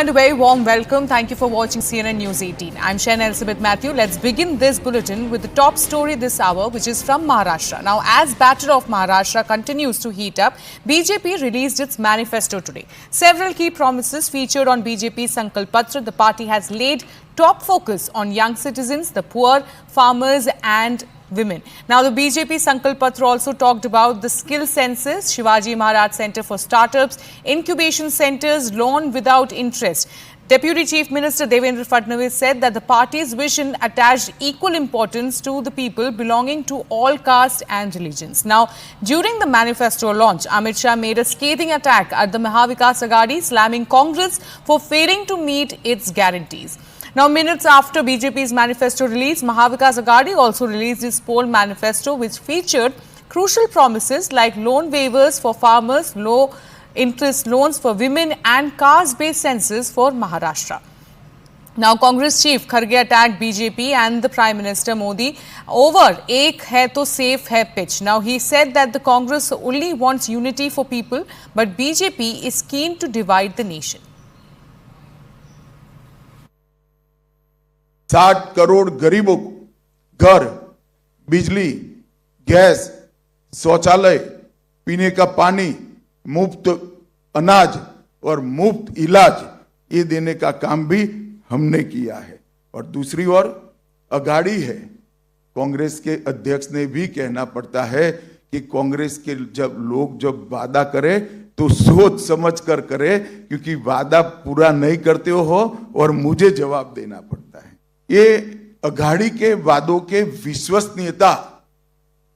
and a very warm welcome. Thank you for watching CNN News 18. I'm Shaina Elizabeth Matthew. Let's begin this bulletin with the top story this hour, which is from Maharashtra. Now, as batter of Maharashtra continues to heat up, BJP released its manifesto today. Several key promises featured on BJP's Sankalp Patra. The party has laid top focus on young citizens, the poor, farmers and women. Now, the BJP Sankalp Patra also talked about the skill census, Shivaji Maharaj Center for Startups, incubation centers, loan without interest. Deputy Chief Minister Devendra Fadnavis said that the party's vision attached equal importance to the people belonging to all castes and religions. Now, during the manifesto launch, Amit Shah made a scathing attack at the Mahavikas Aghadi, slamming Congress for failing to meet its guarantees. Now, minutes after BJP's manifesto release, Mahavikas Aghadi also released its poll manifesto, which featured crucial promises like loan waivers for farmers, low interest loans for women and caste-based census for Maharashtra. Now, Congress chief Kharge attacked BJP and the Prime Minister Modi over "Ek hai to safe hai" pitch. Now, he said that the Congress only wants unity for people, but BJP is keen to divide the nation. 60 crore गरीबों को घर, बिजली, gas, शौचालय, पीने का पानी, मुफ्त अनाज और मुफ्त इलाज ये देने का काम भी हमने किया है। और दूसरी ओर अघाड़ी है, कांग्रेस के अध्यक्ष ने भी कहना पड़ता है कि कांग्रेस के जब वादा करे तो सोच समझ कर करे, क्योंकि वादा पूरा नहीं करते हो और मुझे जवाब देना पड़ता है। ये अघाड़ी के वादों के विश्वसनीयता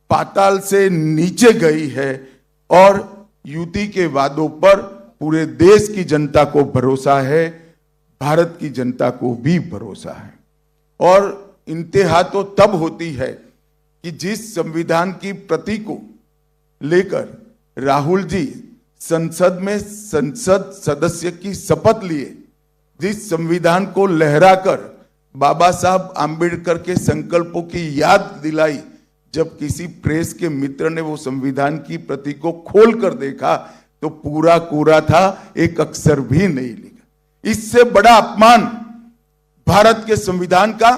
पाताल से नीचे गई है और युति के वादों पर पूरे देश की जनता को भरोसा है, भारत की जनता को भी भरोसा है। और इंतहा तो तब होती है कि जिस संविधान की प्रति को लेकर राहुल जी संसद में संसद सदस्य की शपथ लिए, जिस संविधान को लहराकर बाबा साहब आंबेडकर के संकल्पों की याद दिलाई, जब किसी प्रेस के मित्र ने वो संविधान की प्रति को खोल कर देखा तो पूरा कोरा था, एक अक्षर भी नहीं लिखा। इससे बड़ा अपमान भारत के संविधान का,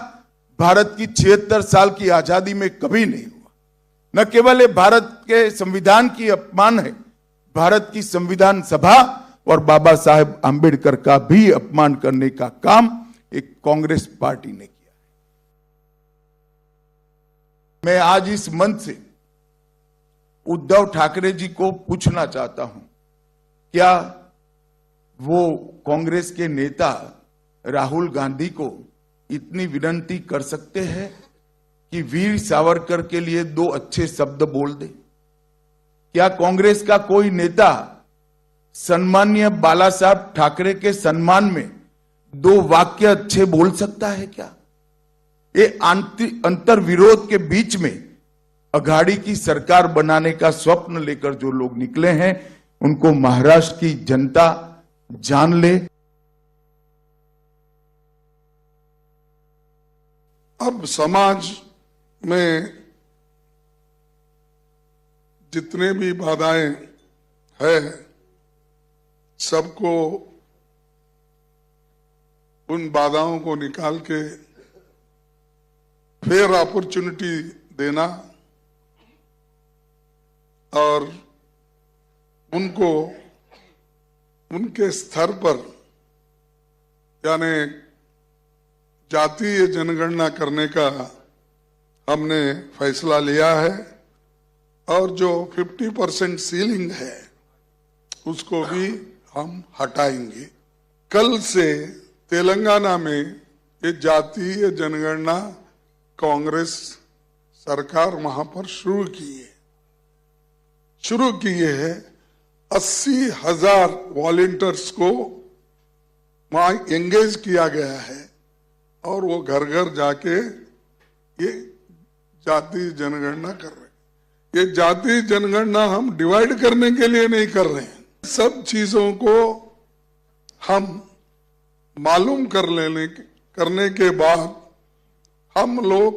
भारत की 76 साल की आजादी में कभी नहीं हुआ। न केवल ये भारत के संविधान की अपमान है, भारत की संविधान सभा और बाबा साहेब आंबेडकर का भी अपमान करने का काम एक कांग्रेस पार्टी ने किया। मैं आज इस मंच से उद्धव ठाकरे जी को पूछना चाहता हूं, क्या वो कांग्रेस के नेता राहुल गांधी को इतनी विनती कर सकते हैं कि वीर सावरकर के लिए 2 अच्छे शब्द बोल दे? क्या कांग्रेस का कोई नेता सम्माननीय बाला साहब ठाकरे के सम्मान में 2 वाक्य अच्छे बोल सकता है क्या? ये अंतर विरोध के बीच में अघाड़ी की सरकार बनाने का स्वप्न लेकर जो लोग निकले हैं, उनको महाराष्ट्र की जनता जान ले। अब समाज में जितने भी बाधाएं हैं, सबको उन बाधाओं को निकाल के फेयर अपॉर्चुनिटी देना और उनको उनके स्तर पर, यानी जातीय जनगणना करने का हमने फैसला लिया है। और जो 50% सीलिंग है उसको भी हम हटाएंगे। कल से तेलंगाना में ये जातीय जनगणना कांग्रेस सरकार वहां पर शुरू किए है। 80,000 वॉलंटियर्स को वहां एंगेज किया गया है और वो घर घर जाके ये जातीय जनगणना कर रहे हैं। ये जातीय जनगणना हम डिवाइड करने के लिए नहीं कर रहे हैं। सब चीजों को हम मालूम करने के बाद हम लोग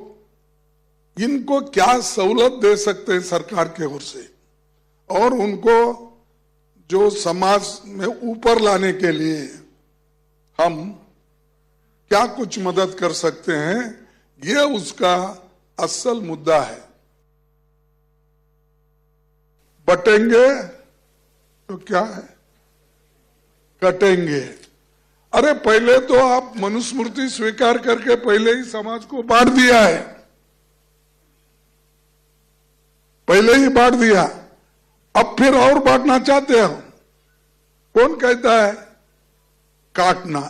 इनको क्या सहूलत दे सकते हैं सरकार के ओर से, और उनको जो समाज में ऊपर लाने के लिए हम क्या कुछ मदद कर सकते हैं, ये उसका असल मुद्दा है। बटेंगे तो क्या है, कटेंगे। अरे पहले तो आप मनुस्मृति स्वीकार करके पहले ही समाज को बांट दिया है, पहले ही बांट दिया, अब फिर और बांटना चाहते हो। कौन कहता है काटना?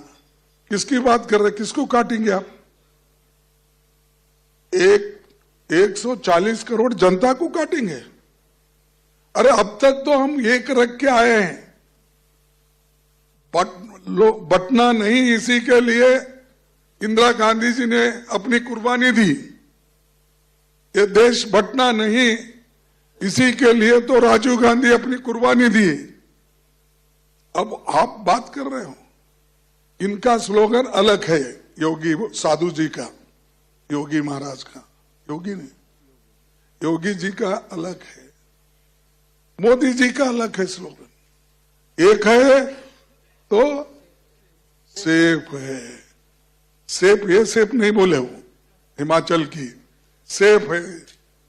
किसकी बात कर रहे, किसको काटेंगे आप? 140 करोड़ जनता को काटेंगे? अरे अब तक तो हम एक रख के आए हैं, बटना नहीं, इसी के लिए इंदिरा गांधी जी ने अपनी कुर्बानी दी। ये देश बटना नहीं, इसी के लिए तो राजीव गांधी अपनी कुर्बानी दी। अब आप बात कर रहे हो, इनका स्लोगन अलग है, योगी साधु जी का, योगी महाराज का, योगी नहीं, योगी जी का अलग है, मोदी जी का अलग है स्लोगन। एक है तो सेफ है, सेफ, ये सेफ नहीं बोले वो, हिमाचल की सेफ है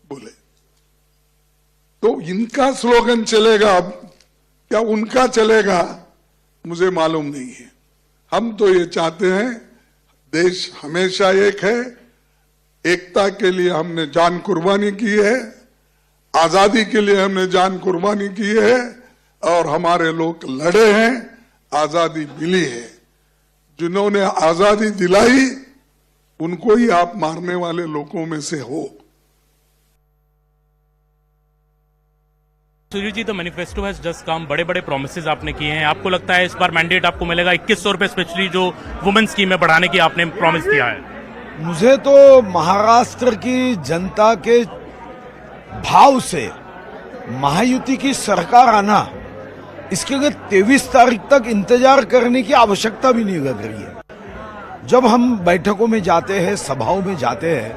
बोले। तो इनका स्लोगन चलेगा, अब क्या उनका चलेगा मुझे मालूम नहीं है। हम तो ये चाहते हैं, देश हमेशा एक है, एकता के लिए हमने जान कुर्बानी की है, आजादी के लिए हमने जान कुर्बानी की है, और हमारे लोग लड़े हैं, आजादी मिली है। जिन्होंने आजादी दिलाई उनको ही आप मारने वाले लोगों में से हो। Sujit ji, the manifesto has just come, बड़े बड़े प्रोमिसेस आपने किए हैं, आपको लगता है इस बार मैंडेट आपको मिलेगा? 2100 रुपए स्पेशली जो वुमेन स्कीम है बढ़ाने की आपने प्रॉमिस किया है। मुझे तो महाराष्ट्र की जनता के भाव से महायुति की सरकार आना, इसके लिए 23 तारीख तक इंतजार करने की आवश्यकता भी नहीं लग रही है। जब हम बैठकों में जाते हैं, सभाओं में जाते हैं,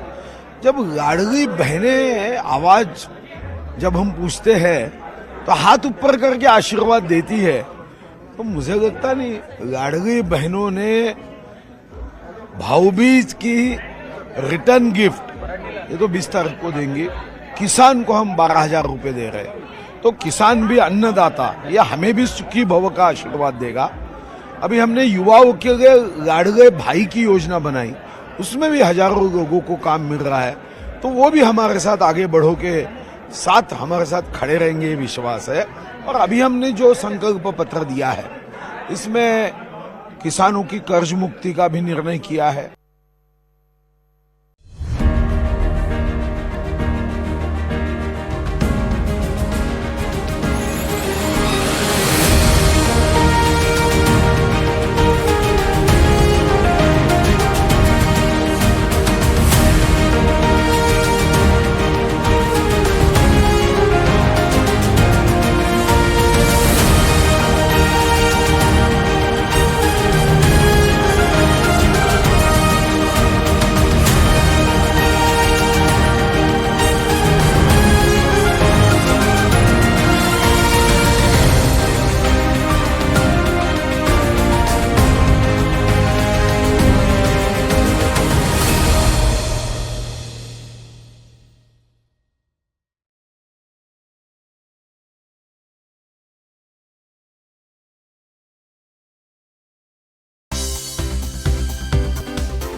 जब लाडली बहनें आवाज जब हम पूछते हैं तो हाथ ऊपर करके आशीर्वाद देती है, तो मुझे लगता नहीं लाडली बहनों ने भाऊबीज की रिटर्न गिफ्ट ये तो 20 तारीख को देंगे। किसान को हम 12,000 रुपए दे रहे हैं, तो किसान भी अन्नदाता, ये हमें भी सुखी भव का आशीर्वाद देगा। अभी हमने युवाओं के लिए लाडले भाई की योजना बनाई, उसमें भी हजारों लोगों को काम मिल रहा है, तो वो भी हमारे साथ आगे बढ़ो के साथ हमारे साथ खड़े रहेंगे, ये विश्वास है। और अभी हमने जो संकल्प पत्र दिया है, इसमें किसानों की कर्ज मुक्ति का भी निर्णय किया है।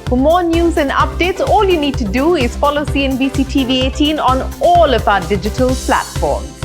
For more news and updates, all you need to do is follow CNBC TV 18 on all of our digital platforms.